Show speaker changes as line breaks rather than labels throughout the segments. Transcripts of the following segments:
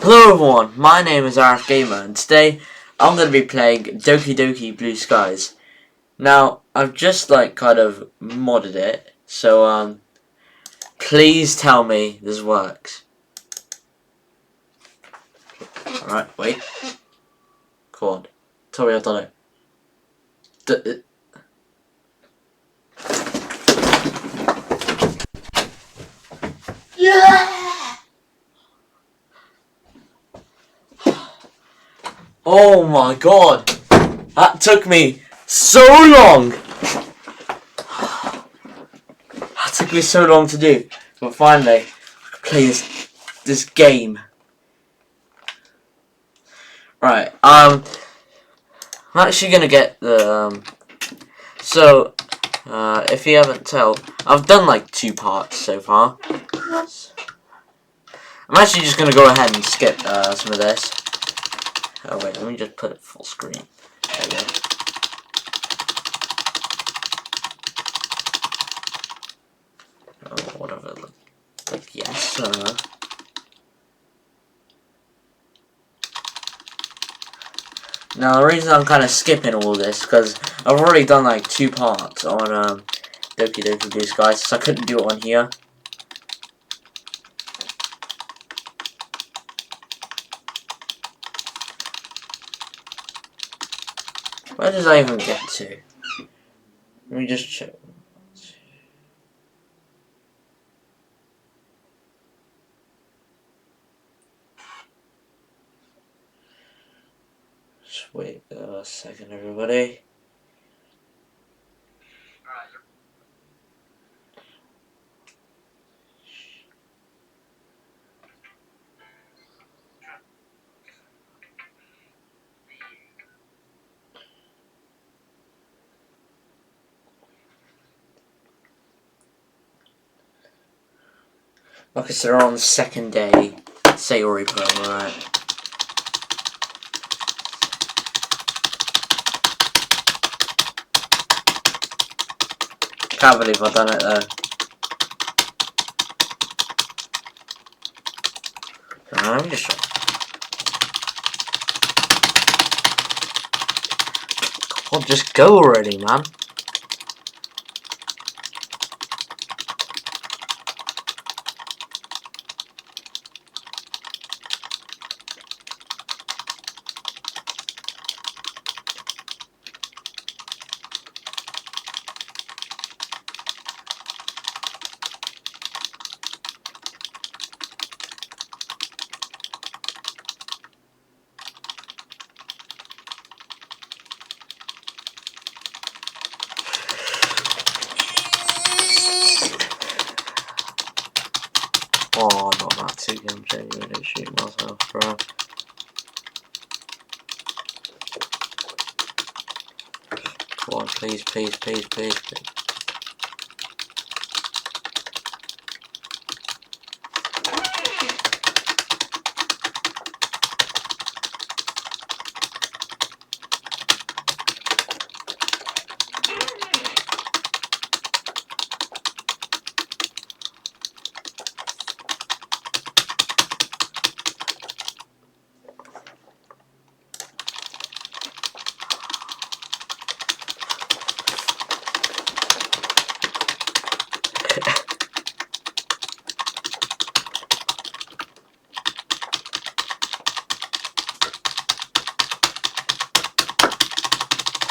Hello everyone, my name is RF Gamer and today I'm going to be playing Doki Blue Skies. Now, I've just kind of modded it, so please tell me this works. Alright, wait. Come on. Tell me I've done it. Yeah! Oh my god! That took me so long! That took me so long to do, but finally, I can play this game. Right, I'm actually gonna get the, if you haven't told, I've done like 2 parts so far. I'm actually just gonna go ahead and skip, some of this. Oh wait, let me just put it full screen. There we go. Oh, whatever it looks like, yes, Now, the reason I'm kind of skipping all this, because I've already done like 2 parts on, Doki Blue Skies, so I couldn't do it on here. Where does I even get to? Let me just check. Just wait a second, everybody. Okay, so they're on the second day. Sayori promo, right? Can't believe I've done it though. I'm just sure. I'll just go already, man. Oh, not that too. I'm genuinely shooting myself, bro. Come on, please, please, please, please, please.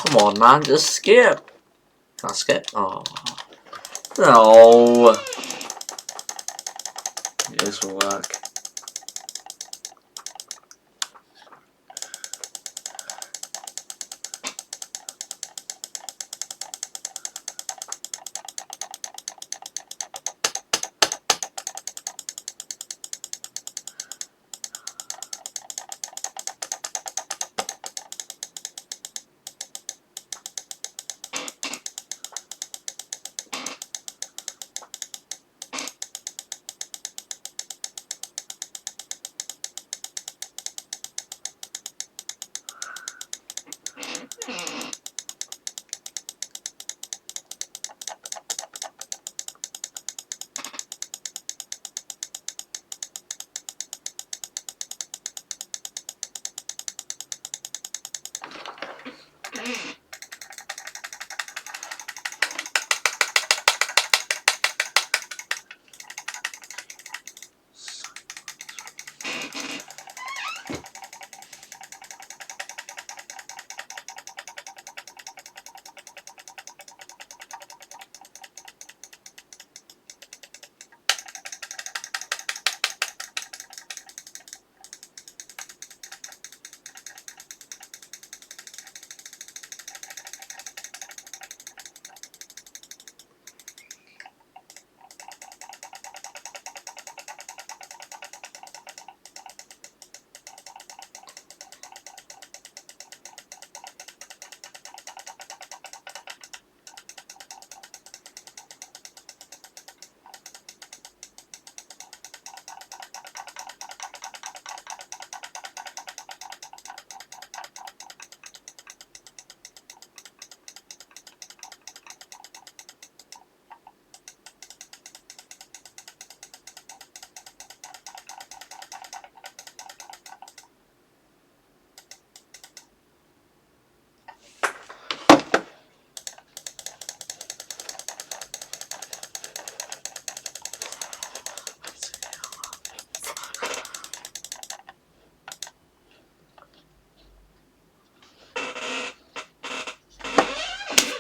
Come on, man, just skip. Can I skip? Oh. No. This will work.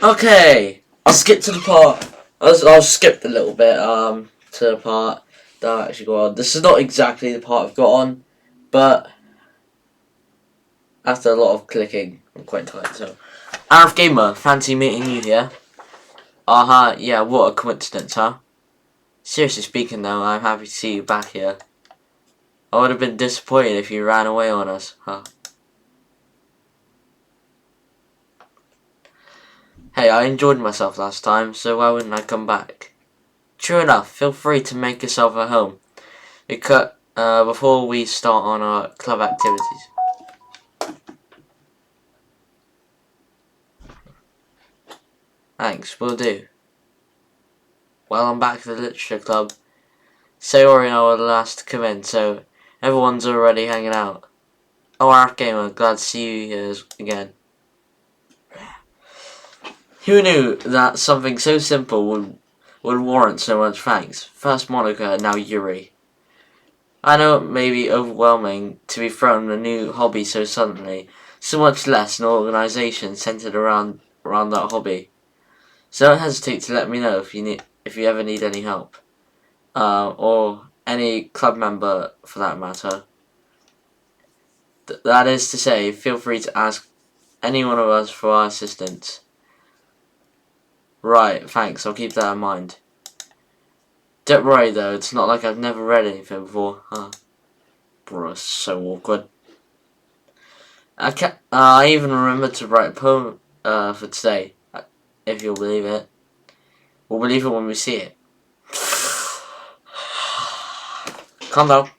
Okay, I'll skip to the part. I'll skip a little bit to the part that I actually got on. This is not exactly the part I've got on, but after a lot of clicking, I'm quite tired. So, RF Gamer, fancy meeting you here. Yeah, what a coincidence, huh? Seriously speaking though, I'm happy to see you back here. I would have been disappointed if you ran away on us, huh? Hey, I enjoyed myself last time, so why wouldn't I come back? True enough, feel free to make yourself at home. Before we start on our club activities. Thanks, will do. Well, I'm back to the literature club. Sayori and I were the last to come in, so everyone's already hanging out. Oh, RF Gamer, glad to see you here again. Who knew that something so simple would warrant so much thanks? First Monica, now Yuri. I know it may be overwhelming to be thrown a new hobby so suddenly, so much less an organisation centred around that hobby. So don't hesitate to let me know if you ever need any help, or any club member for that matter. That is to say, feel free to ask any one of us for our assistance. Right, thanks, I'll keep that in mind. Don't worry though, it's not like I've never read anything before, huh? Bro, so awkward. I even remembered to write a poem for today, if you'll believe it. We'll believe it when we see it. Calm down.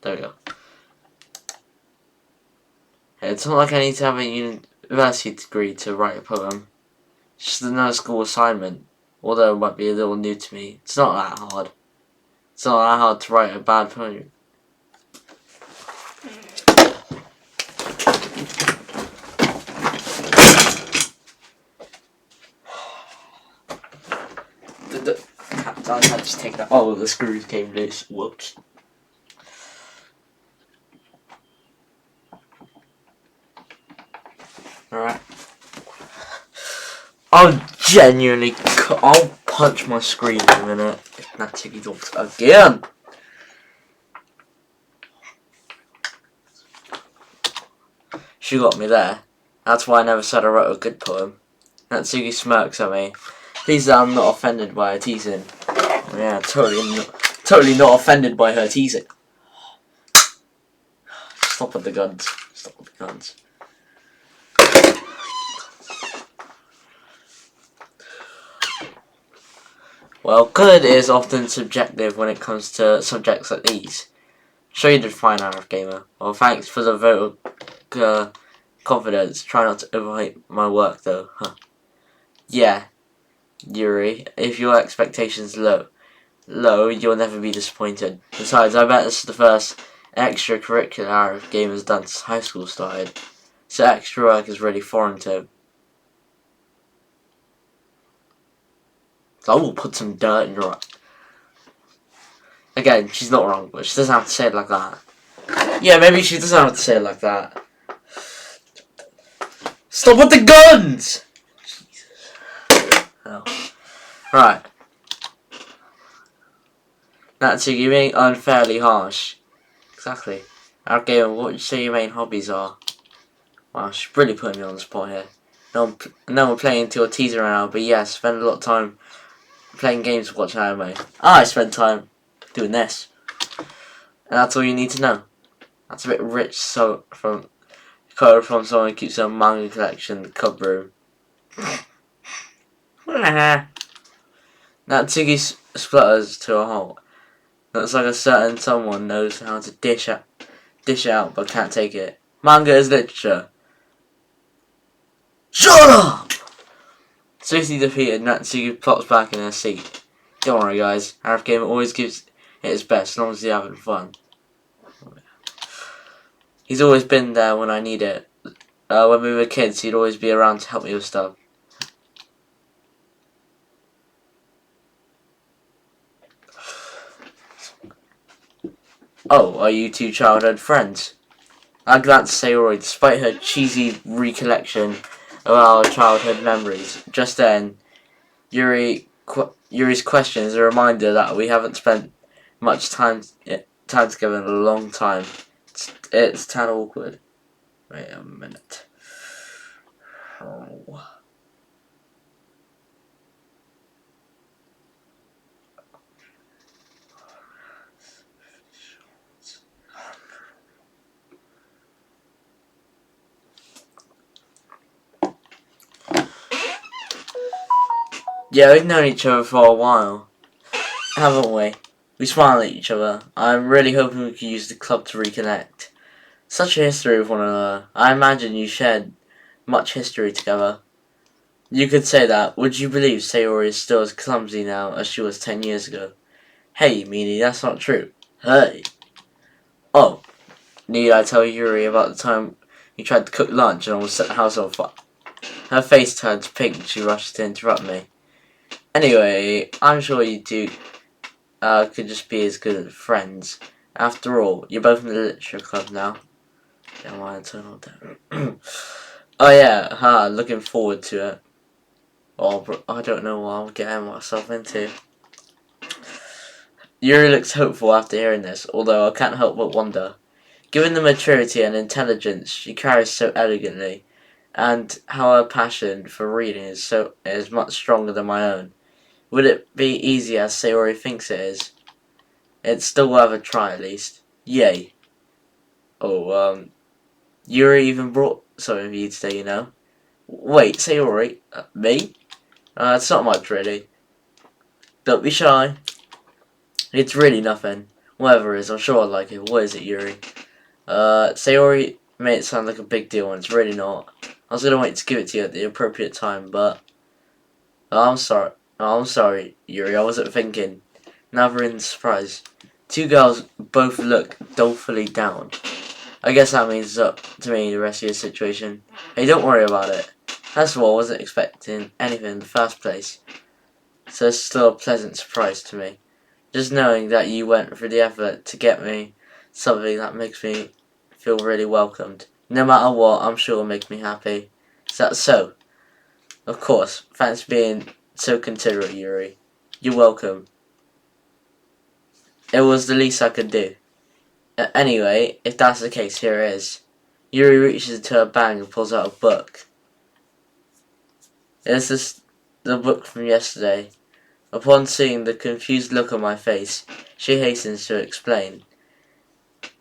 There we go. It's not like I need to have a university degree to write a poem. It's just another school assignment. Although it might be a little new to me. It's not that hard. It's not that hard to write a bad poem. I had to take that. Oh, the screws came loose. Whoops. Alright. I'll punch my screen in a minute if Natsuki drops again. She got me there. That's why I never said I wrote a good poem. Natsuki smirks at me. Please, I'm not offended by her teasing. Yeah, totally not offended by her teasing. Stop with the guns. Stop with the guns. Well, good is often subjective when it comes to subjects like these. Sure you did fine, RF Gamer. Well, thanks for the vote of confidence. Try not to overhype my work, though. Huh. Yeah, Yuri, if your expectations low, you'll never be disappointed. Besides, I bet this is the first extracurricular RF Gamer's done since high school started. So extra work is really foreign to him. I will put some dirt in your eye. Again, she's not wrong, but she doesn't have to say it like that. Yeah, maybe she doesn't have to say it like that. Stop with the guns! Jesus. Oh. Right. Natsuki, you're being unfairly harsh. Exactly. Okay, what would you say your main hobbies are? Wow, she's really putting me on the spot here. No, we're playing until a teaser right now, but yes, spend a lot of time playing games, watching anime. I spend time doing this. And that's all you need to know. That's a bit rich, so from someone who keeps a manga collection in the cub room. Natsuki splutters to a halt. Looks like a certain someone knows how to dish out but can't take it. Manga is literature. Shut up! Swiftly defeated, Natsuki plops back in her seat. Don't worry guys, RF Gamer always gives it his best as long as you're having fun. He's always been there when I need it. When we were kids, he'd always be around to help me with stuff. Oh, are you two childhood friends? I'm glad to say Roy, despite her cheesy recollection of our childhood memories. Just then, Yuri's question is a reminder that we haven't spent much time together in a long time. It's kind of awkward. Wait a minute. Oh. Yeah, we've known each other for a while, haven't we? We smile at each other. I'm really hoping we can use the club to reconnect. Such a history with one another. I imagine you shared much history together. You could say that. Would you believe Sayori is still as clumsy now as she was 10 years ago? Hey, Meanie, that's not true. Hey. Oh, need I tell Yuri about the time you tried to cook lunch and almost set the house on fire? Her face turned pink and she rushed to interrupt me. Anyway, I'm sure you two could just be as good as friends. After all, you're both in the literature club now. Yeah, my turn down. Oh yeah, looking forward to it. Oh, bro, I don't know what I'm getting myself into. Yuri looks hopeful after hearing this, although I can't help but wonder. Given the maturity and intelligence she carries so elegantly, and how her passion for reading is much stronger than my own, would it be easy as Sayori thinks it is? It's still worth a try at least. Yay. Oh, Yuri even brought something for you today, you know. Wait, Sayori? Me? It's not much really. Don't be shy. It's really nothing. Whatever it is, I'm sure I'd like it. What is it, Yuri? Sayori made it sound like a big deal and it's really not. I was gonna wait to give it to you at the appropriate time, but I'm sorry. I'm sorry, Yuri. I wasn't thinking. Never in surprise. Two girls both look dolefully down. I guess that means it's up to me the rest of your situation. Hey, don't worry about it. First of all, I wasn't expecting anything in the first place, so it's still a pleasant surprise to me. Just knowing that you went through the effort to get me something that makes me feel really welcomed. No matter what, I'm sure it'll make me happy. Is that so? Of course. Thanks for being so considerate, Yuri. You're welcome. It was the least I could do. Anyway, if that's the case, here it is. Yuri reaches into her bag and pulls out a book. It's the book from yesterday. Upon seeing the confused look on my face, she hastens to explain.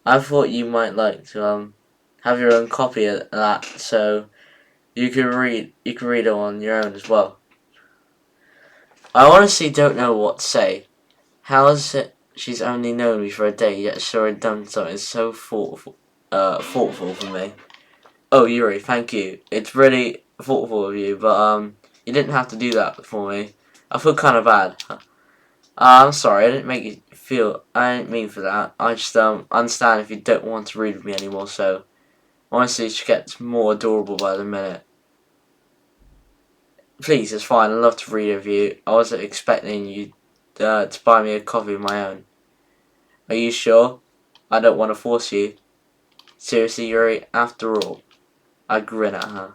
I thought you might like to have your own copy of that, so you can read it on your own as well. I honestly don't know what to say. How is it she's only known me for a day, yet she's already done something so thoughtful for me? Oh, Yuri, thank you. It's really thoughtful of you, but you didn't have to do that for me. I feel kind of bad. I'm sorry, I didn't make you feel. I didn't mean for that. I just understand if you don't want to read with me anymore. So honestly, she gets more adorable by the minute. Please, it's fine. I'd love to read with you. I wasn't expecting you to buy me a copy of my own. Are you sure? I don't want to force you. Seriously, Yuri. After all, I grin at her.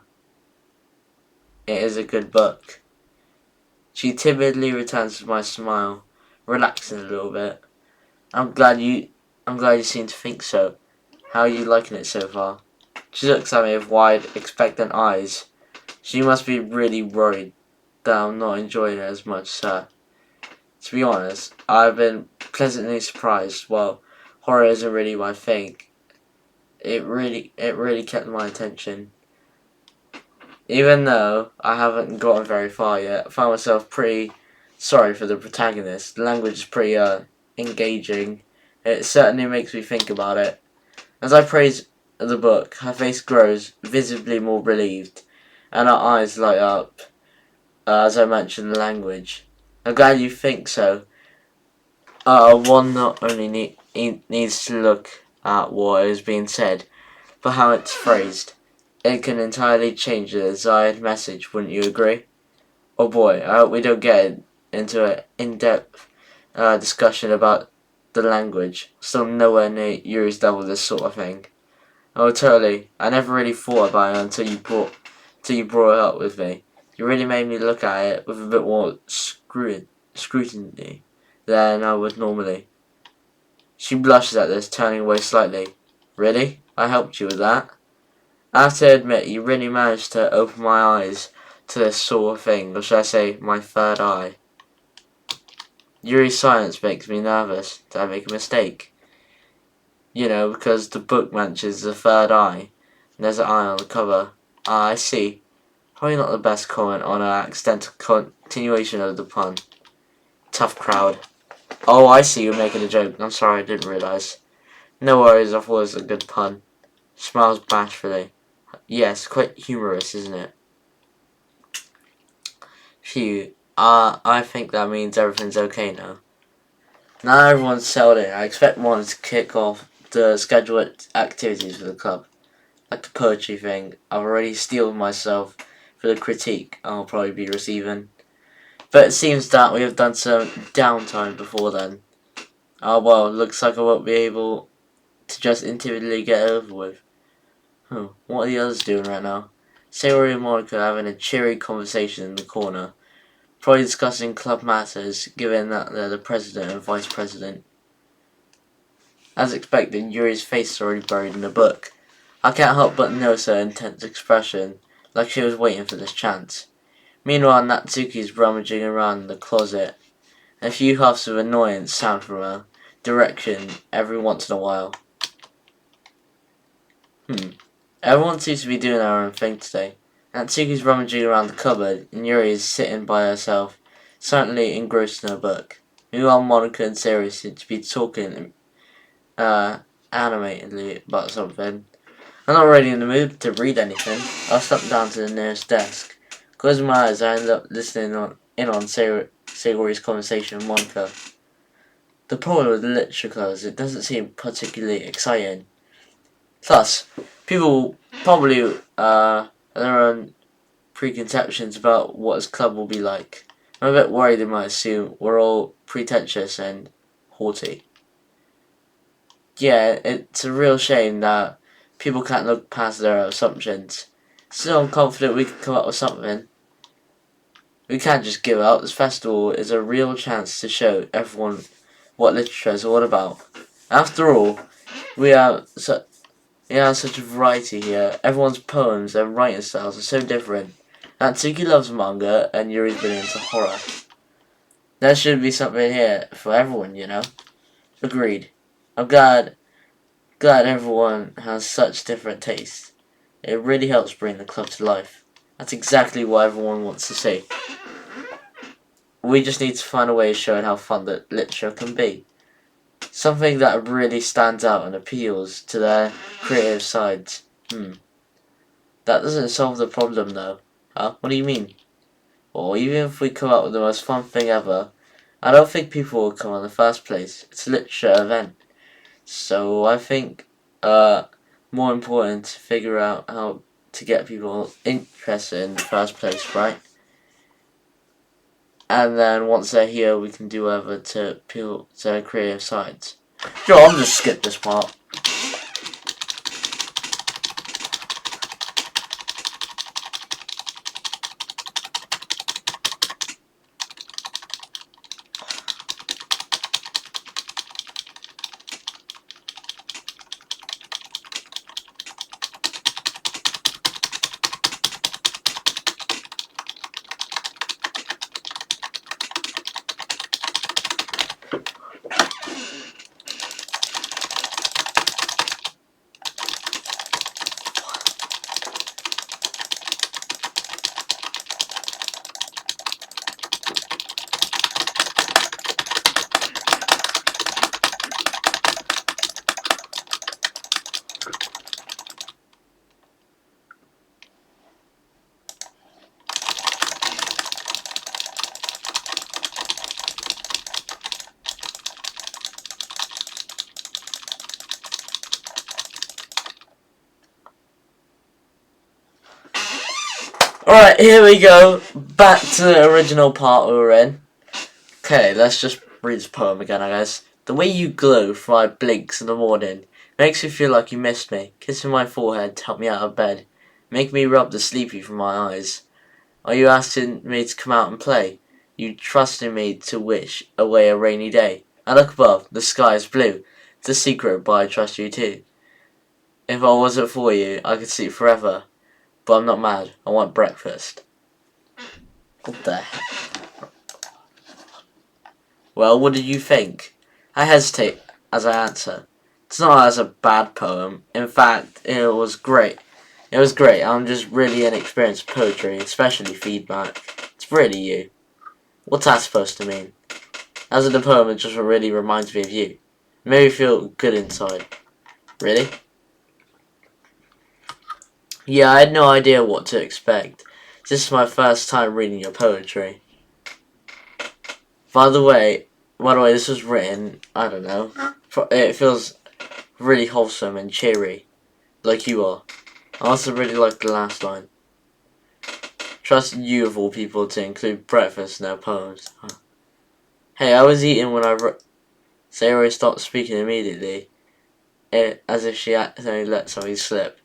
It is a good book. She timidly returns with my smile, relaxing a little bit. I'm glad you seem to think so. How are you liking it so far? She looks at me with wide, expectant eyes. She must be really worried that I'm not enjoying it as much as her. To be honest, I've been pleasantly surprised. Well, horror isn't really my thing. It really kept my attention. Even though I haven't gotten very far yet, I found myself pretty sorry for the protagonist. The language is pretty engaging. It certainly makes me think about it. As I praise the book, her face grows visibly more relieved, and her eyes light up as I mention the language. I'm glad you think so. One not only needs to look at what is being said, but how it's phrased. It can entirely change the desired message, wouldn't you agree? Oh boy, I hope we don't get into an in-depth discussion about the language. Still nowhere near Yuri's level this sort of thing. Oh, totally. I never really thought about it until you brought till you brought it up with me. You really made me look at it with a bit more scrutiny than I would normally. She blushes at this, turning away slightly. Really? I helped you with that? I have to admit, you really managed to open my eyes to this sort of thing, or should I say, my third eye. Yuri's silence makes me nervous. Did I make a mistake? You know, because the book mentions the third eye, and there's an eye on the cover. Ah, I see. Probably not the best comment on an accidental continuation of the pun. Tough crowd. Oh, I see, you're making a joke. I'm sorry, I didn't realise. No worries, I thought it was a good pun. Smiles bashfully. Yes, quite humorous, isn't it? Phew. I think that means everything's okay now. Now everyone's settled in, I expect one to kick off the scheduled activities for the club. Like the poetry thing, I've already steeled myself for the critique I'll probably be receiving. But it seems that we have done some downtime before then. Oh well, looks like I won't be able to just intuitively get over with. What are the others doing right now? Sayori and Monica are having a cheery conversation in the corner, probably discussing club matters, given that they're the president and vice president. As expected, Yuri's face is already buried in the book. I can't help but notice her intense expression, like she was waiting for this chance. Meanwhile, Natsuki's rummaging around in the closet, and a few huffs of annoyance sound from her direction every once in a while. Everyone seems to be doing their own thing today. Natsuki's rummaging around the cupboard, and Yuri is sitting by herself, silently engrossed in her book. Meanwhile, Monica and Sayori seem to be talking animatedly about something. I'm not really in the mood to read anything. I'll step down to the nearest desk. Closing my eyes, I end up listening in on Sayori's conversation with Monica. The problem with literature clubs, it doesn't seem particularly exciting. Plus, people probably have their own preconceptions about what this club will be like. I'm a bit worried they might assume we're all pretentious and haughty. Yeah, it's a real shame that people can't look past their assumptions. Still, I'm confident we can come up with something. We can't just give up. This festival is a real chance to show everyone what literature is all about. After all, we have such a variety here. Everyone's poems and writing styles are so different. Natsuki loves manga, and Yuri's been into horror. There should be something here for everyone, you know? Agreed. I'm glad everyone has such different tastes. It really helps bring the club to life. That's exactly what everyone wants to see. We just need to find a way of showing how fun that literature can be. Something that really stands out and appeals to their creative sides. That doesn't solve the problem though. Huh? What do you mean? Or even if we come up with the most fun thing ever, I don't think people will come in the first place. It's a literature event. So I think more important to figure out how to get people interested in the first place, right? And then once they're here, we can do whatever to appeal to their creative sides. Sure, I'll just skip this part. Alright, here we go. Back to the original part we were in. Okay, let's just read this poem again, I guess. The way you glow from my blinks in the morning makes me feel like you missed me. Kissing my forehead to help me out of bed Make me rub the sleepy from my eyes. Are you asking me to come out and play? You trusted me to wish away a rainy day. I look above, the sky is blue. It's a secret, but I trust you too. If I wasn't for you, I could sleep forever. But I'm not mad. I want breakfast. What the heck? Well, what did you think? I hesitate as I answer. It's not as a bad poem. In fact, it was great. It was great. I'm just really inexperienced with poetry, especially feedback. It's really you. What's that supposed to mean? As in the poem, it just really reminds me of you. It made me feel good inside. Really? Yeah, I had no idea what to expect. This is my first time reading your poetry. By the way, this was written, I don't know, it feels really wholesome and cheery, like you are. I also really like the last line. Trust you of all people to include breakfast in their poems. Hey, I was eating when I wrote. Sayori stopped speaking immediately, as if she accidentally let something slip.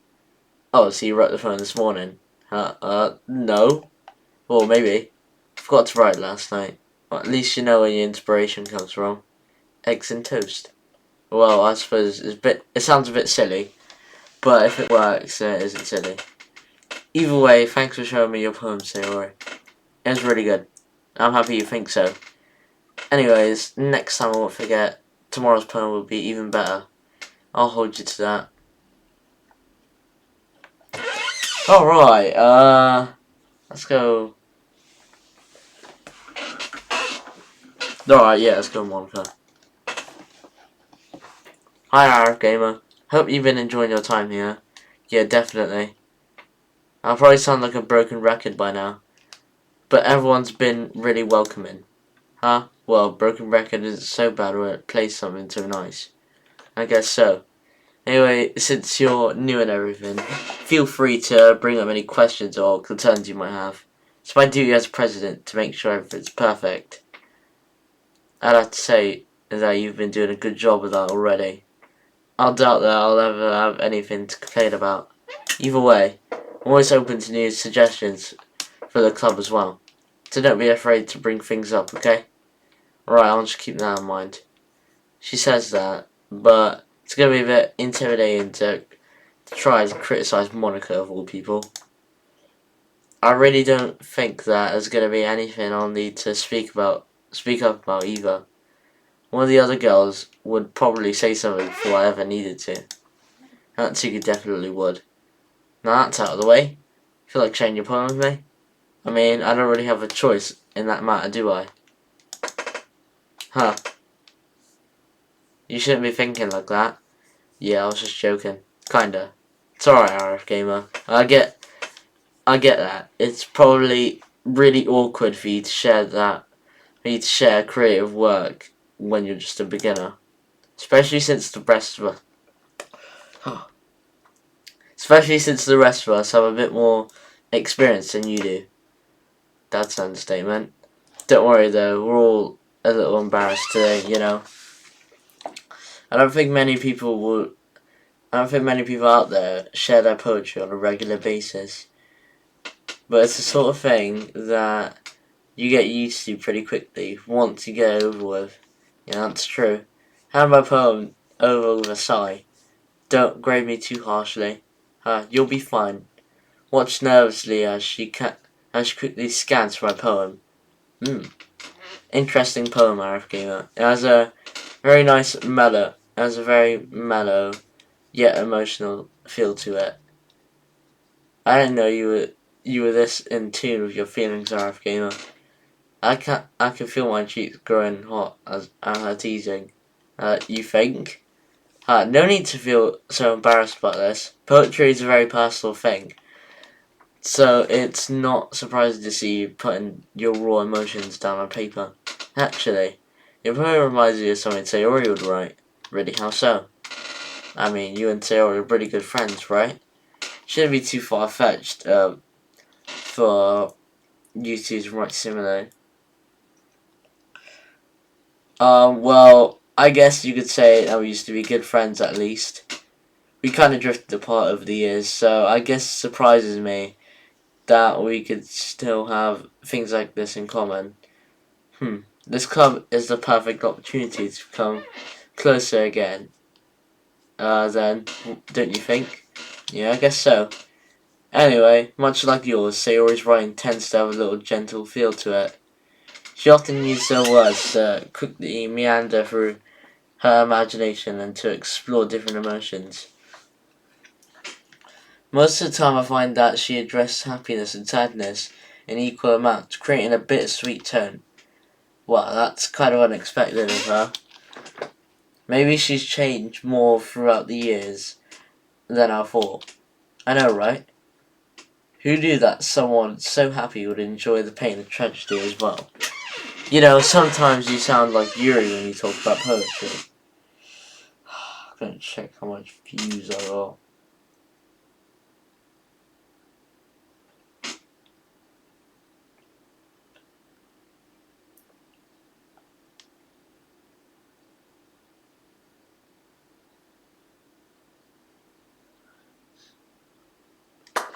Oh, so you wrote the poem this morning? No. Well, maybe. Forgot to write last night. Well, at least you know where your inspiration comes from. Eggs and toast. Well, I suppose it sounds a bit silly, but if it works, it isn't silly. Either way, thanks for showing me your poem, Sayori. It was really good. I'm happy you think so. Anyways, next time I won't forget. Tomorrow's poem will be even better. I'll hold you to that. Alright, let's go. Alright, yeah, let's go Monica. Hi, RF Gamer. Hope you've been enjoying your time here. Yeah, definitely. I'll probably sound like a broken record by now, but everyone's been really welcoming. Huh? Well, broken record isn't so bad when it plays something so nice. I guess so. Anyway, since you're new and everything, feel free to bring up any questions or concerns you might have. It's my duty as president to make sure everything's perfect. I'd have to say that you've been doing a good job of that already. I doubt that I'll ever have anything to complain about. Either way, I'm always open to new suggestions for the club as well. So don't be afraid to bring things up, okay? Right, I'll just keep that in mind. She says that, but it's going to be a bit intimidating to try to criticise Monica of all people. I really don't think that there's going to be anything I'll need to speak up about either. One of the other girls would probably say something before I ever needed to. Natsuki definitely would. Now that's out of the way. Feel like sharing your poem with me? I mean, I don't really have a choice in that matter, do I? Huh. You shouldn't be thinking like that. Yeah, I was just joking. Kinda. It's alright, RF Gamer. I get that. It's probably really awkward for you to share creative work when you're just a beginner. Especially since the rest of us have a bit more experience than you do. That's an understatement. Don't worry though, we're all a little embarrassed today, you know. I don't think many people out there share their poetry on a regular basis. But it's the sort of thing that you get used to pretty quickly once you get it over with. Yeah, that's true. Hand my poem over with a sigh. Don't grade me too harshly. You'll be fine. Watch nervously as she quickly scans for my poem. Interesting poem, RF Gamer. It has a very mellow, yet emotional feel to it. I didn't know you were this in tune with your feelings, RF Gamer. I can feel my cheeks growing hot as at her teasing. You think? No need to feel so embarrassed about this. Poetry is a very personal thing. So it's not surprising to see you putting your raw emotions down on paper. Actually, your poem reminds me of something Sayori would write. Really, how so? I mean, you and Sayori are pretty good friends, right? Shouldn't be too far-fetched for you two to write similarly. Well, I guess you could say that we used to be good friends at least. we kind of drifted apart over the years, so I guess it surprises me that we could still have things like this in common. This club is the perfect opportunity to come closer again. Then, don't you think? Yeah, I guess so. Anyway, much like yours, Sayori's writing tends to have a little gentle feel to it. She often uses her words to quickly meander through her imagination and to explore different emotions. Most of the time I find that she addresses happiness and sadness in equal amounts, creating a bittersweet tone. Wow, that's kind of unexpected of her. Maybe she's changed more throughout the years than I thought. I know, right? Who knew that someone so happy would enjoy the pain and tragedy as well? You know, sometimes you sound like Yuri when you talk about poetry. I'm gonna check how much views I got.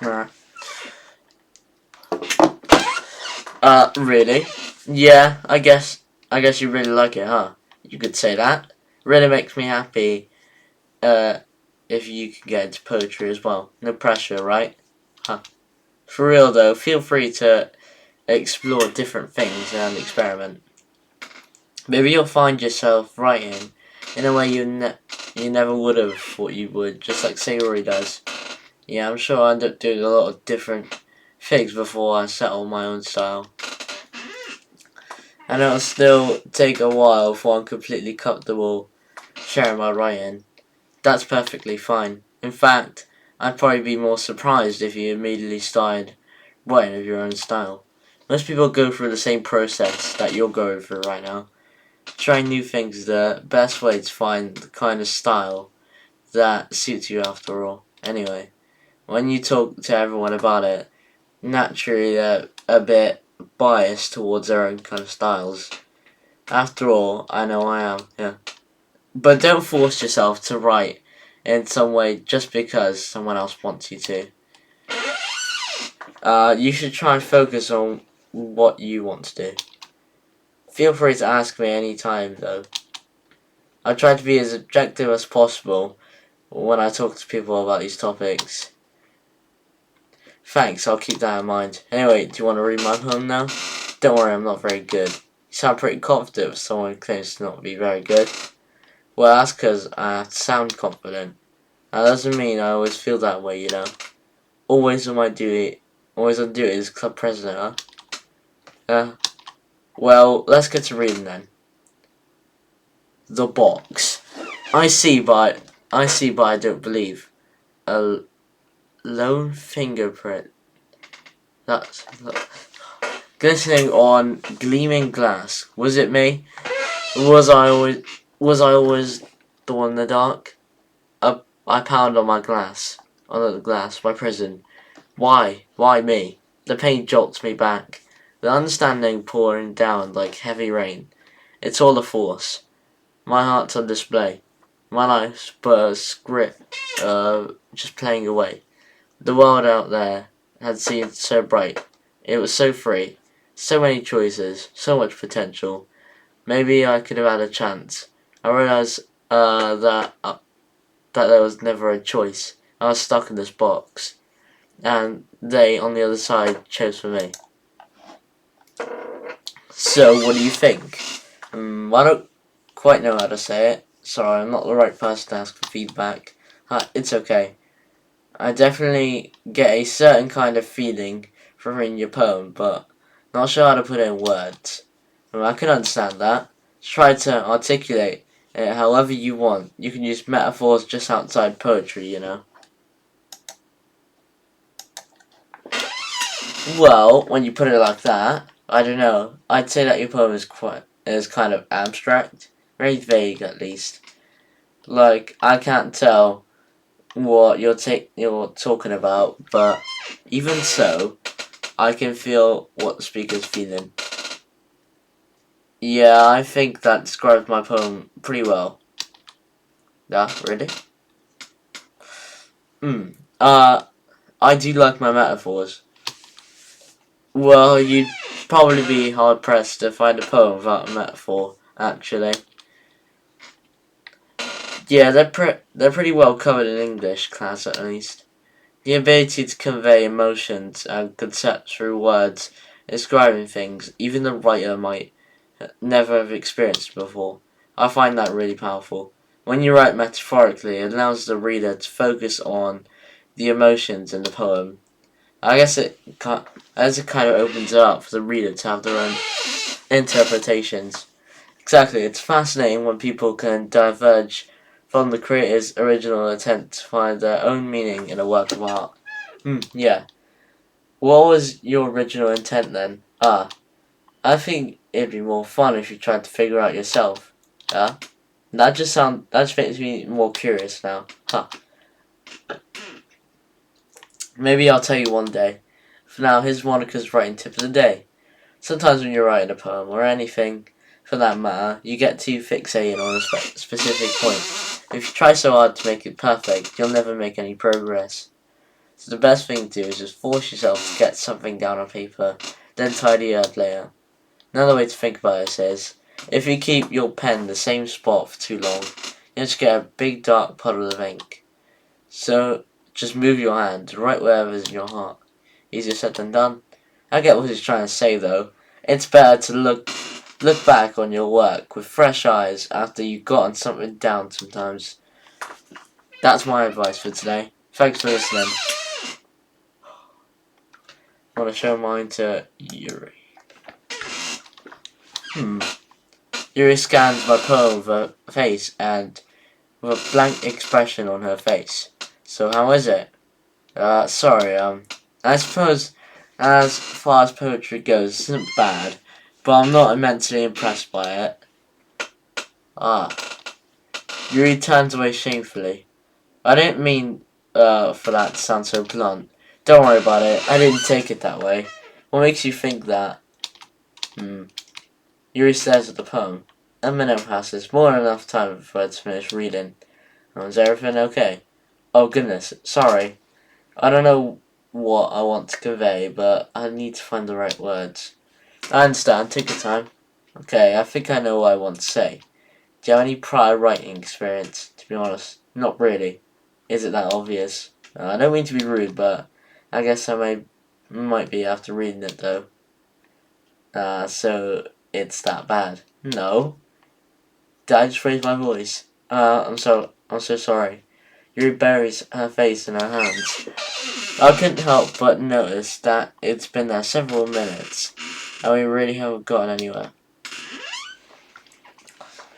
Nah. Really? Yeah, I guess you really like it, huh? You could say that. Really makes me happy, if you can get into poetry as well. No pressure, right? Huh. For real though, feel free to explore different things and experiment. Maybe you'll find yourself writing in a way you never would have thought you would, just like Sayori does. Yeah, I'm sure I'll end up doing a lot of different things before I settle my own style. And it'll still take a while before I'm completely comfortable sharing my writing. That's perfectly fine. In fact, I'd probably be more surprised if you immediately started writing of your own style. Most people go through the same process that you're going through right now. Trying new things is the best way to find the kind of style that suits you after all. Anyway, when you talk to everyone about it, naturally they're a bit biased towards their own kind of styles. After all, I know I am, yeah. But don't force yourself to write in some way just because someone else wants you to. You should try and focus on what you want to do. Feel free to ask me anytime, though. I try to be as objective as possible when I talk to people about these topics. Thanks, I'll keep that in mind. Anyway, do you want to read my poem now? Don't worry, I'm not very good. You sound pretty confident if someone claims to not be very good. Well, that's because I sound confident. That doesn't mean I always feel that way, you know. Always on duty as club president, huh? Well, let's get to reading then. The box. I see, but I don't believe. A lone fingerprint. That's glistening on gleaming glass. Was it me? Was I always the one in the dark? I pound on the glass, my prison. Why? Why me? The pain jolts me back. The understanding pouring down like heavy rain. It's all a force. My heart's on display. My life's but a script, just playing away. The world out there had seemed so bright. It was so free. So many choices. So much potential. Maybe I could have had a chance. I realized, that there was never a choice. I was stuck in this box. And they, on the other side, chose for me. So, what do you think? I don't quite know how to say it. Sorry, I'm not the right person to ask for feedback. It's okay. I definitely get a certain kind of feeling from reading your poem, but not sure how to put it in words. I can understand that. Try to articulate it however you want. You can use metaphors just outside poetry, you know. Well, when you put it like that, I don't know. I'd say that your poem is kind of abstract, very vague at least. Like I can't tell what you're talking about, but even so, I can feel what the speaker's feeling. Yeah, I think that describes my poem pretty well. Yeah, really? Hmm. I do like my metaphors. Well, you'd probably be hard pressed to find a poem without a metaphor, actually. Yeah, they're pretty well covered in English class at least. The ability to convey emotions and concepts through words, describing things, even the writer might never have experienced before. I find that really powerful. When you write metaphorically, it allows the reader to focus on the emotions in the poem. I guess as it kind of opens it up for the reader to have their own interpretations. Exactly, it's fascinating when people can diverge from the creator's original intent to find their own meaning in a work of art. Yeah. What was your original intent then? I think it'd be more fun if you tried to figure out yourself. Yeah? That just makes me more curious now. Huh. Maybe I'll tell you one day. For now, here's Monica's writing tip of the day. Sometimes when you're writing a poem, or anything for that matter, you get too fixated on a specific point. If you try so hard to make it perfect, you'll never make any progress. So the best thing to do is just force yourself to get something down on paper, then tidy it up later. Another way to think about this is, if you keep your pen in the same spot for too long, you'll just get a big dark puddle of ink. So just move your hand right wherever is in your heart. Easier said than done. I get what he's trying to say though. It's better to look back on your work with fresh eyes after you've gotten something down sometimes. That's my advice for today. Thanks for listening. I want to show mine to Yuri. Yuri scans my poem with her face and with a blank expression on her face. So how is it? Sorry, I suppose as far as poetry goes, it isn't bad, but I'm not immensely impressed by it. Ah, Yuri turns away shamefully. I didn't mean, for that to sound so blunt. Don't worry about it, I didn't take it that way. What makes you think that? Yuri stares at the poem. A minute passes, more than enough time for her to finish reading. Is everything okay? Oh goodness, sorry. I don't know what I want to convey, but I need to find the right words. I understand, take your time. Okay, I think I know what I want to say. Do you have any prior writing experience? To be honest, not really. Is it that obvious? I don't mean to be rude, but I guess might be after reading it though. So it's that bad. No. Did I just raise my voice? I'm so sorry. Yuri buries her face in her hands. I couldn't help but notice that it's been there several minutes, and we really haven't gotten anywhere.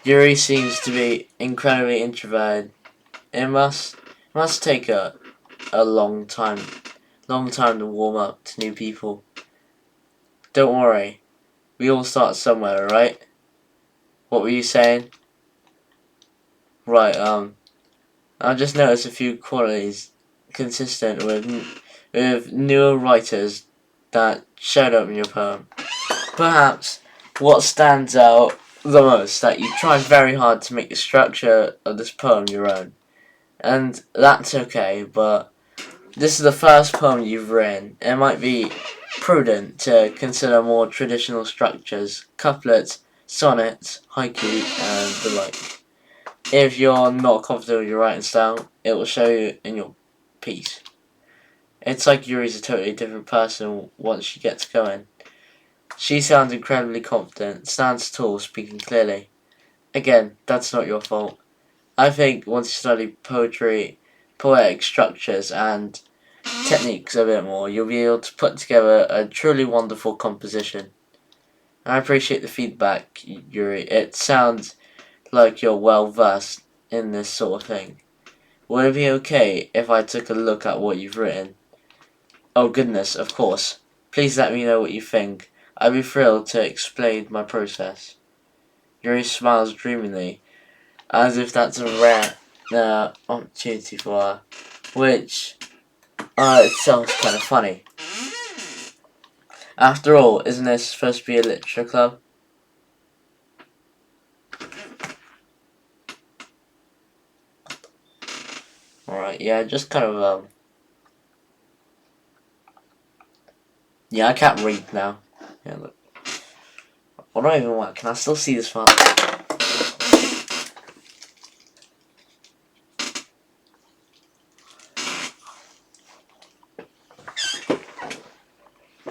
Yuri seems to be incredibly introverted. It must take a long time to warm up to new people. Don't worry, we all start somewhere, right? What were you saying? Right, I just noticed a few qualities consistent with newer writers that showed up in your poem. Perhaps what stands out the most that you tried very hard to make the structure of this poem your own. And that's okay, but this is the first poem you've written. It might be prudent to consider more traditional structures, couplets, sonnets, haiku, and the like. If you're not confident with your writing style, it will show you in your piece. It's like Yuri's a totally different person once she gets going. She sounds incredibly confident, stands tall, speaking clearly. Again, that's not your fault. I think once you study poetry, poetic structures, and techniques a bit more, you'll be able to put together a truly wonderful composition. I appreciate the feedback, Yuri. It sounds like you're well versed in this sort of thing. Would it be okay if I took a look at what you've written? Oh goodness, of course. Please let me know what you think. I'd be thrilled to explain my process. Yuri smiles dreamily, as if that's a rare opportunity for her, which itself is kind of funny. After all, isn't this supposed to be a literature club? Alright, yeah, just kind of, yeah, I can't read now. Yeah, look. What do I even want? Can I still see this far?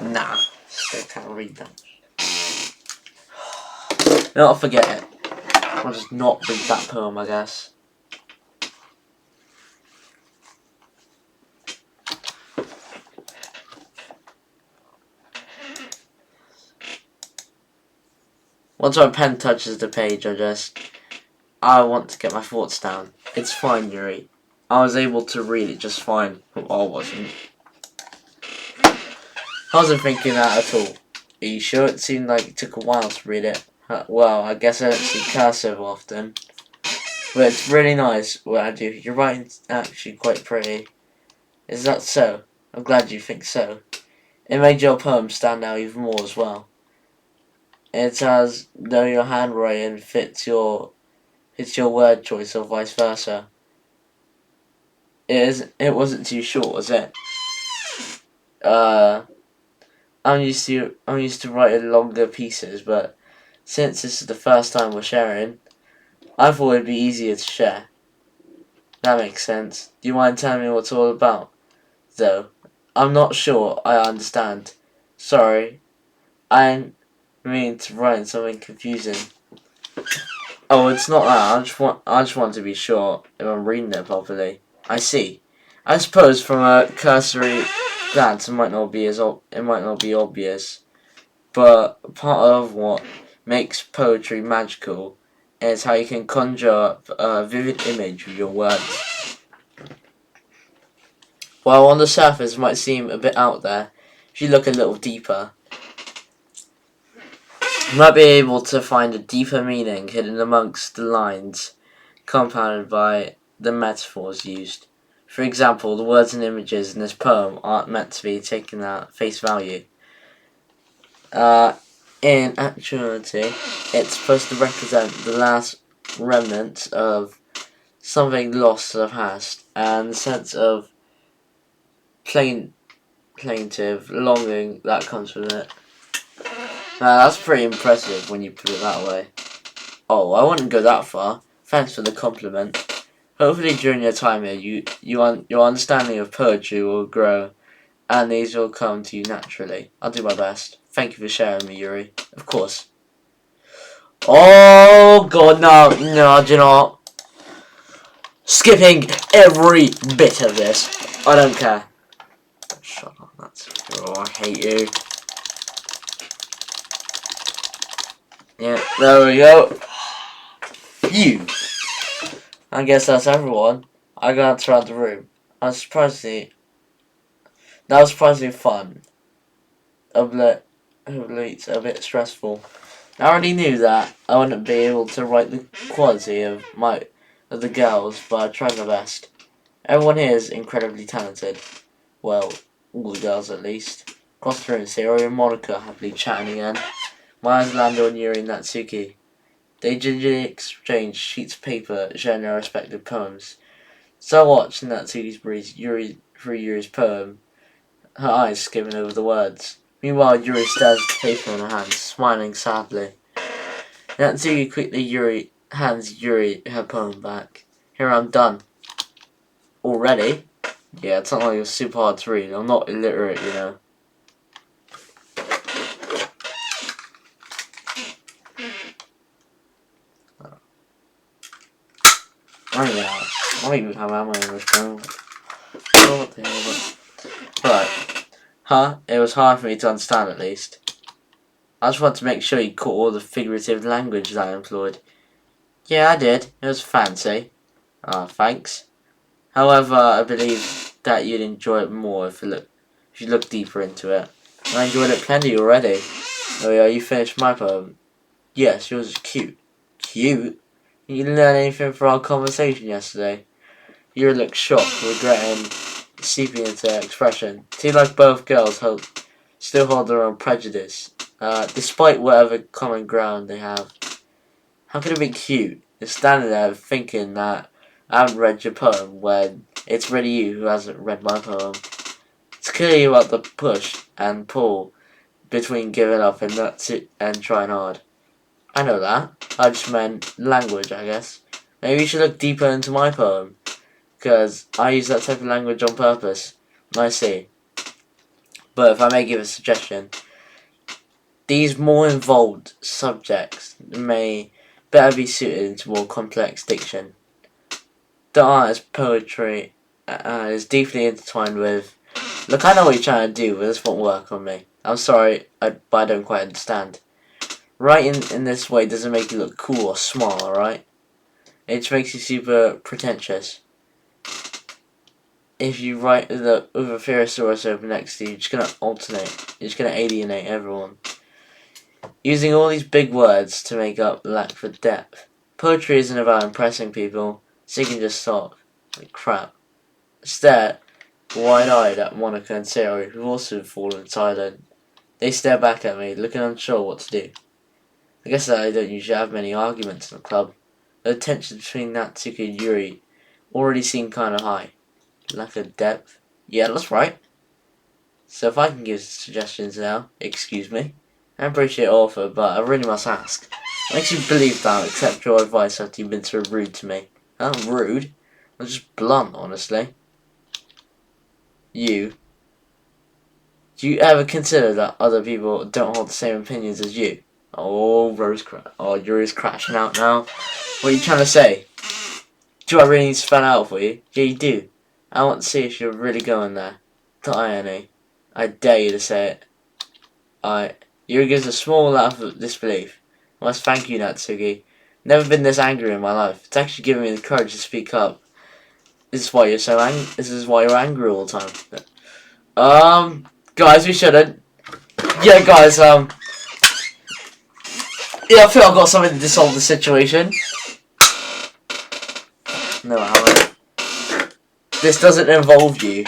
Nah, still can't read that. No, I'll forget it. I'll just not read that poem, I guess. Once my pen touches the page, I want to get my thoughts down. It's fine, Yuri. I was able to read it just fine, but I wasn't. I wasn't thinking that at all. Are you sure? It seemed like it took a while to read it. Well, I guess I don't see cursive often. But it's really nice what I do. Your writing's actually quite pretty. Is that so? I'm glad you think so. It made your poem stand out even more as well. It's as though your handwriting fits your word choice or vice versa. It wasn't too short, was it? I'm used to writing longer pieces, but since this is the first time we're sharing, I thought it'd be easier to share. That makes sense. Do you mind telling me what it's all about? Though, I'm not sure I understand. Sorry, I mean to write something confusing. Oh, it's not that. I just want to be sure if I'm reading it properly. I see. I suppose from a cursory glance, it might not be obvious, but part of what makes poetry magical is how you can conjure up a vivid image with your words. While on the surface it might seem a bit out there, if you look a little deeper, you might be able to find a deeper meaning hidden amongst the lines, compounded by the metaphors used. For example, the words and images in this poem aren't meant to be taken at face value. In actuality, it's supposed to represent the last remnants of something lost to the past, and the sense of plaintive longing that comes with it. Now, that's pretty impressive when you put it that way. Oh, I wouldn't go that far. Thanks for the compliment. Hopefully during your time here, your understanding of poetry will grow, and these will come to you naturally. I'll do my best. Thank you for sharing me, Yuri. Of course. Oh god, no, do you know what? Skipping every bit of this. I don't care. Shut up, I hate you. Yeah, there we go. You. I guess that's everyone. I glanced around the room. That was surprisingly fun. A bit stressful. I already knew that I wouldn't be able to write the quality of the girls, but I tried my best. Everyone here is incredibly talented. Well, all the girls at least. Across the room, Sayori and Monica happily chatting again. My eyes landed on Yuri and Natsuki. They gingerly exchanged sheets of paper, sharing their respective poems. So I watched Natsuki's breeze through Yuri's poem, her eyes skimming over the words. Meanwhile, Yuri stares at the paper in her hands, smiling sadly. Natsuki quickly hands Yuri her poem back. Here, I'm done. Already? Yeah, it's not like it's super hard to read. I'm not illiterate, you know. I don't even have ammo in this poem. Oh, what the hell? Right. Huh? It was hard for me to understand, at least. I just wanted to make sure you caught all the figurative language that I employed. Yeah, I did. It was fancy. Ah, thanks. However, I believe that you'd enjoy it more if you look deeper into it. I enjoyed it plenty already. Oh yeah, you finished my poem. Yes, yours is cute. Cute? You didn't learn anything from our conversation yesterday. You look shocked, regretting seeping into expression. Seems like both girls still hold their own prejudice, despite whatever common ground they have. How could it be cute? You're standing there thinking that I haven't read your poem when It's really you who hasn't read my poem. It's clearly about the push and pull between giving up and trying hard. I know that. I just meant language, I guess. Maybe you should look deeper into my poem, because I use that type of language on purpose. I see. But if I may give a suggestion, these more involved subjects may better be suited into more complex diction. The artist's poetry is deeply intertwined with. Look, I know what you're trying to do, but this won't work on me. I'm sorry, but I don't quite understand. Writing in this way doesn't make you look cool or smart, alright? It just makes you super pretentious. If you write with a thesaurus open next to you, you're just gonna alternate. You're just gonna alienate everyone. Using all these big words to make up lack for depth. Poetry isn't about impressing people, so you can just talk. Like crap. Stare wide-eyed at Monica and Sarah, who've also fallen silent. They stare back at me, looking unsure what to do. I guess that I don't usually have many arguments in the club. The tension between Natsuki and Yuri already seemed kinda high. Lack of depth? Yeah, that's right. So if I can give suggestions now, excuse me. I appreciate offer, but I really must ask. What makes you believe that I'll accept your advice after you've been so rude to me? I'm rude. I'm just blunt, honestly. Do you ever consider that other people don't hold the same opinions as you? Oh, Yuri's crashing out now. What are you trying to say? Do I really need to spell out for you? Yeah, you do. I want to see if you're really going there. The irony. I dare you to say it. Yuri gives a small laugh of disbelief. I must thank you, Natsuki. Never been this angry in my life. It's actually given me the courage to speak up. This is why you're so angry. This is why you're angry all the time. Guys, we shouldn't. Yeah, guys, yeah, I feel I've got something to dissolve the situation. No, I haven't. This doesn't involve you.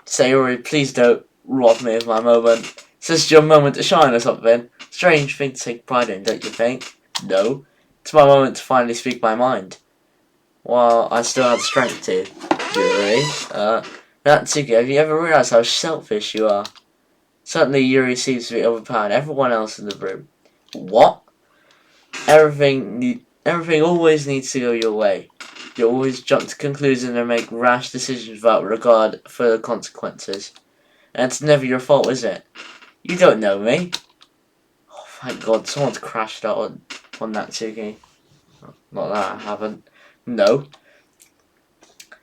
Sayori, please don't rob me of my moment. This is your moment to shine or something. Strange thing to take pride in, don't you think? No. It's my moment to finally speak my mind. While I still have strength to. Yuri. Natsuki, have you ever realised how selfish you are? Certainly Yuri seems to be overpowering everyone else in the room. What? Everything always needs to go your way. You always jump to conclusions and make rash decisions without regard for the consequences. And it's never your fault, is it? You don't know me. Oh, thank God, someone's crashed out on Natsuki. Not that I haven't. No.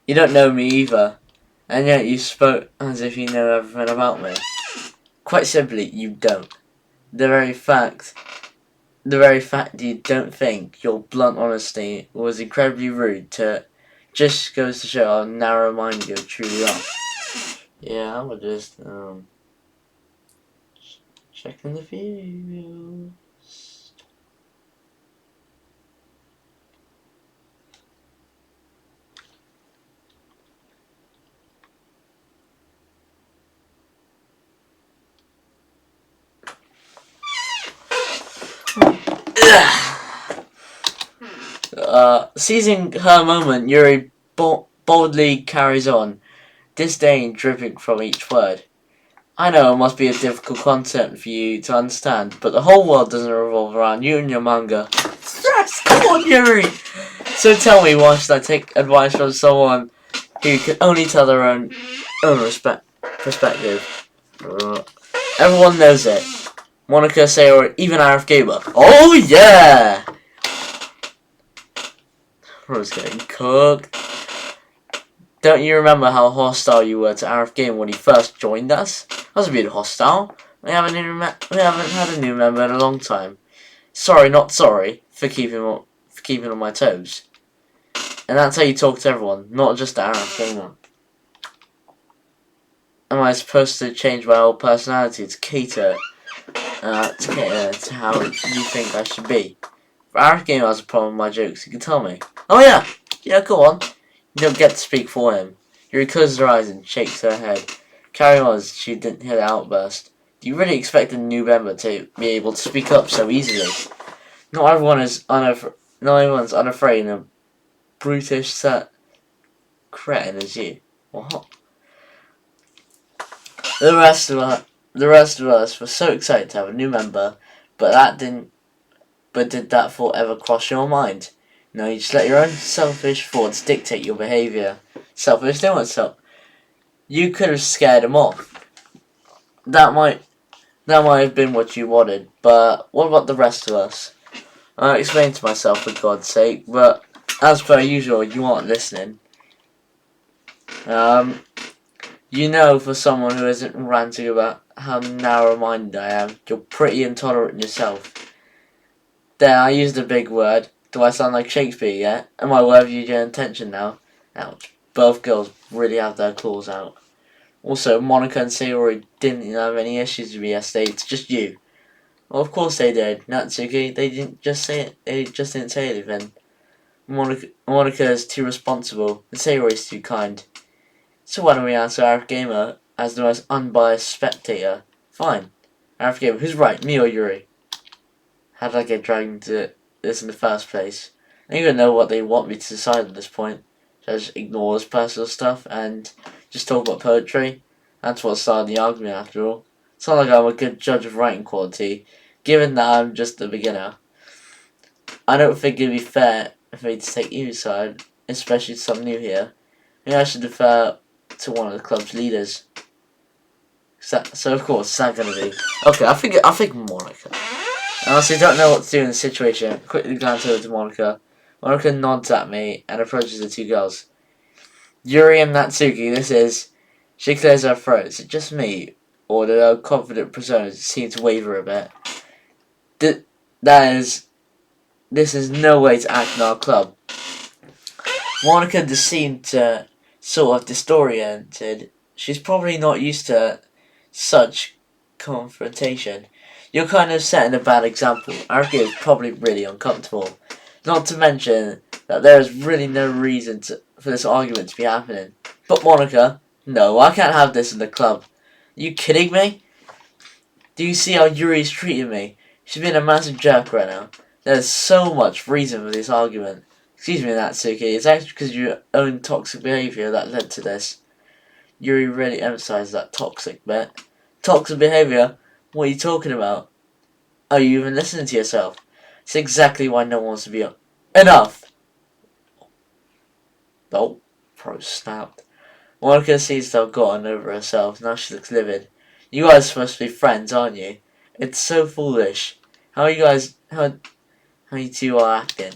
You don't know me either. And yet you spoke as if you know everything about me. Quite simply, you don't. The very fact you don't think your blunt honesty was incredibly rude just goes to show how narrow-minded you truly are. Yeah, I'm just checking the views. Seizing her moment, Yuri boldly carries on, disdain dripping from each word. I know it must be a difficult concept for you to understand, but the whole world doesn't revolve around you and your manga. Yes, come on, Yuri! So tell me, why should I take advice from someone who can only tell their own perspective? Everyone knows it. Monica, Sayori, even Arif Gamer. Oh yeah! I was getting cooked. Don't you remember how hostile you were to Arif Game when he first joined us? I was a bit hostile. We haven't had a new member in a long time. Sorry, not sorry, for keeping on my toes. And that's how you talk to everyone, not just Arif Gamer. Am I supposed to change my whole personality to cater to how you think I should be? If Arif Gamer has a problem with my jokes, you can tell me. Oh yeah, go on. You don't get to speak for him. Yuri closes her eyes and shakes her head. Carrying on as she didn't hear the outburst. Do you really expect a new member to be able to speak up so easily? Not everyone's unafraid in a brutish set cretin as you. What? The rest of us were so excited to have a new member, but did that thought ever cross your mind? No, you just let your own selfish thoughts dictate your behaviour. Selfish, no one's self. You could have scared him off. That might have been what you wanted, but what about the rest of us? I explained to myself for God's sake, but as per usual, you aren't listening. You know, for someone who isn't ranting about how narrow-minded I am, you're pretty intolerant yourself. There, I used a big word. Do I sound like Shakespeare yet? Am I worthy of your attention now? Ouch. Both girls really have their claws out. Also, Monica and Sayori didn't have any issues with me yesterday. It's just you. Well, of course they did. Natsuki, they didn't just say it. They just didn't say anything. Monica is too responsible, and Sayori is too kind. So why don't we answer Arif Gamer as the most unbiased spectator? Fine. Arif Gamer, who's right, me or Yuri? How did I get dragged into this in the first place? I don't even know what they want me to decide at this point. Should I just ignore this personal stuff and just talk about poetry? That's what started the argument after all. It's not like I'm a good judge of writing quality, given that I'm just a beginner. I don't think it'd be fair for me to take either side, especially some new here. Maybe I should defer to one of the club's leaders. So of course, it's not gonna be. Okay, I think Monica. I honestly don't know what to do in this situation. Quickly glance over to Monica. Monica nods at me and approaches the two girls. Yuri and Natsuki, this is. She clears her throat. Is it just me, or do her confident personas seem to waver a bit? This is no way to act in our club. Monica just seemed to sort of disoriented. She's probably not used to such confrontation. You're kind of setting a bad example. Araki is probably really uncomfortable. Not to mention that there is really no reason for this argument to be happening. But Monica, no, I can't have this in the club. Are you kidding me? Do you see how Yuri's treating me? She's being a massive jerk right now. There's so much reason for this argument. Excuse me, Natsuki, it's actually because of your own toxic behaviour that led to this. Yuri really emphasised that toxic bit. Toxic behaviour? What are you talking about? Are you even listening to yourself? It's exactly why no one wants to be on. Enough! Oh, Pro snapped. Monica seems to have gotten over herself. Now she looks livid. You guys are supposed to be friends, aren't you? It's so foolish. How you two are acting.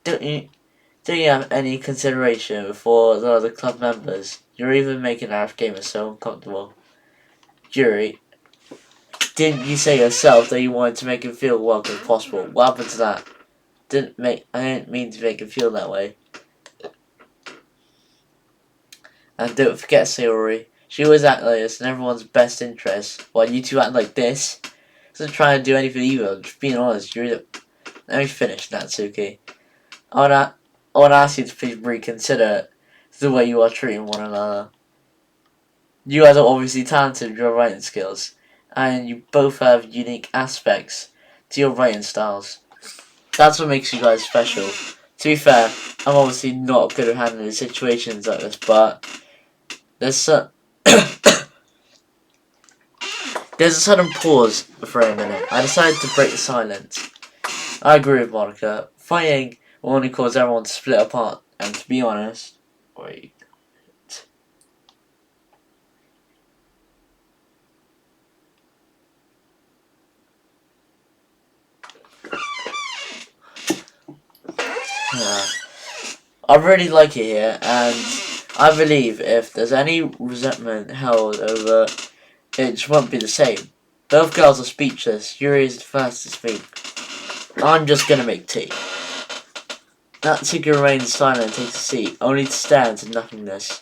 Don't you have any consideration for the other club members? You're even making Arif Gamer so uncomfortable. Yuri, didn't you say yourself that you wanted to make him feel welcome if possible? What happened to that? I didn't mean to make him feel that way. And don't forget Sayori. She always acts like this in everyone's best interest, while you two act like this. Doesn't try to do anything evil, just being honest. Let me finish, Natsuki. I would ask you to please reconsider the way you are treating one another. You guys are obviously talented with your writing skills, and you both have unique aspects to your writing styles. That's what makes you guys special. To be fair, I'm obviously not good at handling situations like this, but there's there's a sudden pause for a minute. I decided to break the silence. I agree with Monica. Fighting will only cause everyone to split apart, and to be honest, wait. I really like it here, and I believe if there's any resentment held over, it just won't be the same. Both girls are speechless. Yuri is the first to speak. I'm just gonna make tea. Natsuki remains silent and takes a seat, only to stare into nothingness.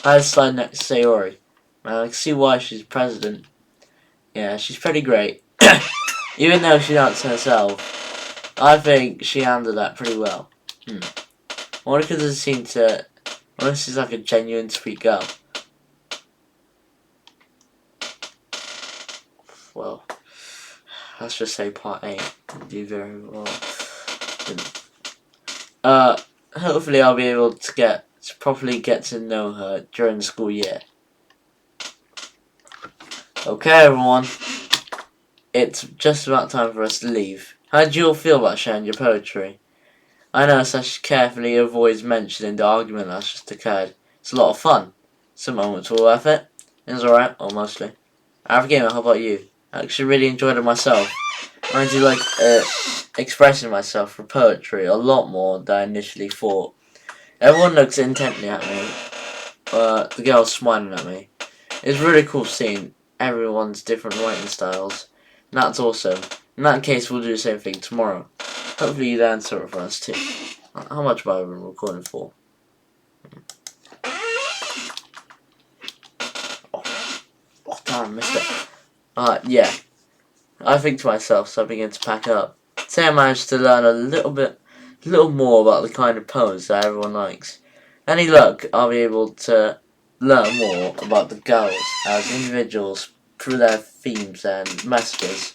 I slide next to Sayori. I can see why she's president. Yeah, she's pretty great. Even though she answered herself, I think she handled that pretty well. Monica doesn't seem to. Monica seems like a genuine sweet girl. Well, let's just say part 8 didn't do very well. Hopefully I'll be able to get to properly get to know her during the school year. Okay, everyone. It's just about time for us to leave. How did you all feel about sharing your poetry? I noticed I should carefully avoid mentioning the argument that just occurred. It's a lot of fun. Some moments were worth it. It was alright, or mostly. Gamer, how about you? I actually really enjoyed it myself. I do like expressing myself through poetry a lot more than I initially thought. Everyone looks intently at me. The girl's smiling at me. It's really cool seeing everyone's different writing styles. And that's awesome. In that case, we'll do the same thing tomorrow. Hopefully you learn something from us too. How much have I been recording for? Oh damn, I missed it. Yeah. I think to myself, so I begin to pack up. Say I managed to learn a little more about the kind of poems that everyone likes. Any luck, I'll be able to learn more about the girls as individuals through their themes and messages.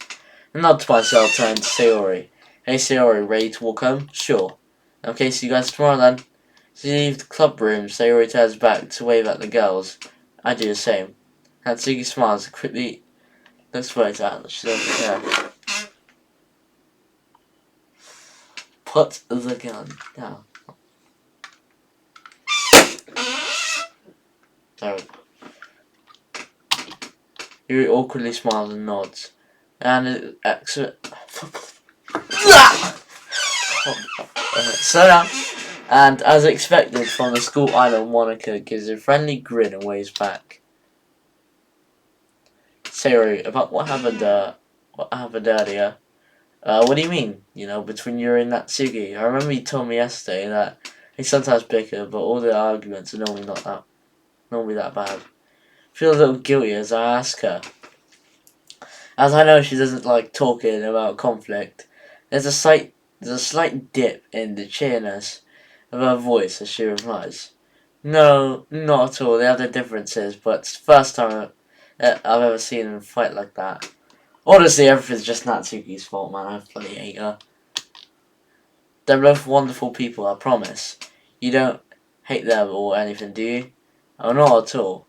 And not to myself, turn to Sayori. Hey Sayori, ready to walk home? Sure. Okay, see you guys tomorrow then. As you leave the club room, Sayori turns back to wave at the girls. I do the same. Hatsuki smiles and quickly looks right at her. She doesn't care. Put the gun down. There we go. Yuri awkwardly smiles and nods. And slow down. And as expected from the school idol, Monica gives a friendly grin and waves back. Sayori, about what happened earlier? What do you mean? You know, between you and Natsuki? I remember you told me yesterday that they sometimes bicker, but all the arguments are normally that bad. I feel a little guilty as I ask her. As I know she doesn't like talking about conflict, there's a slight dip in the cheeriness of her voice as she replies. No, not at all. They have their differences, but it's the first time I've ever seen them fight like that. Honestly, everything's just Natsuki's fault, man. I bloody hate her. They're both wonderful people, I promise. You don't hate them or anything, do you? Oh, not at all.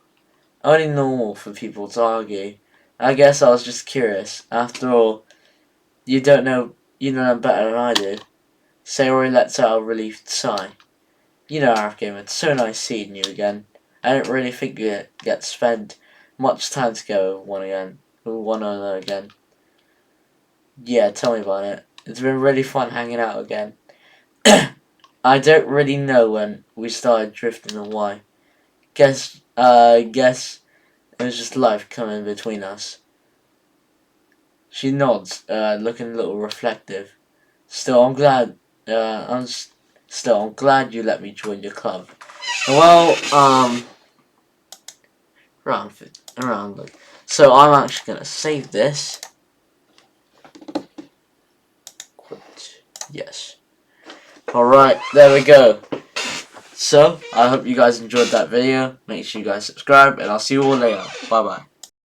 Only normal for people to argue. I guess I was just curious. After all, you know them better than I do. Sayori lets out a relieved sigh. You know, Gamer, it's so nice seeing you again. I don't really think we get to spend much time together with one another again. Yeah, tell me about it. It's been really fun hanging out again. I don't really know when we started drifting or why. Guess it was just life coming between us. She nods, looking a little reflective. Still, I'm glad you let me join your club. Well, so I'm actually gonna save this. Yes. Alright, there we go. So, I hope you guys enjoyed that video. Make sure you guys subscribe, and I'll see you all later. Bye bye.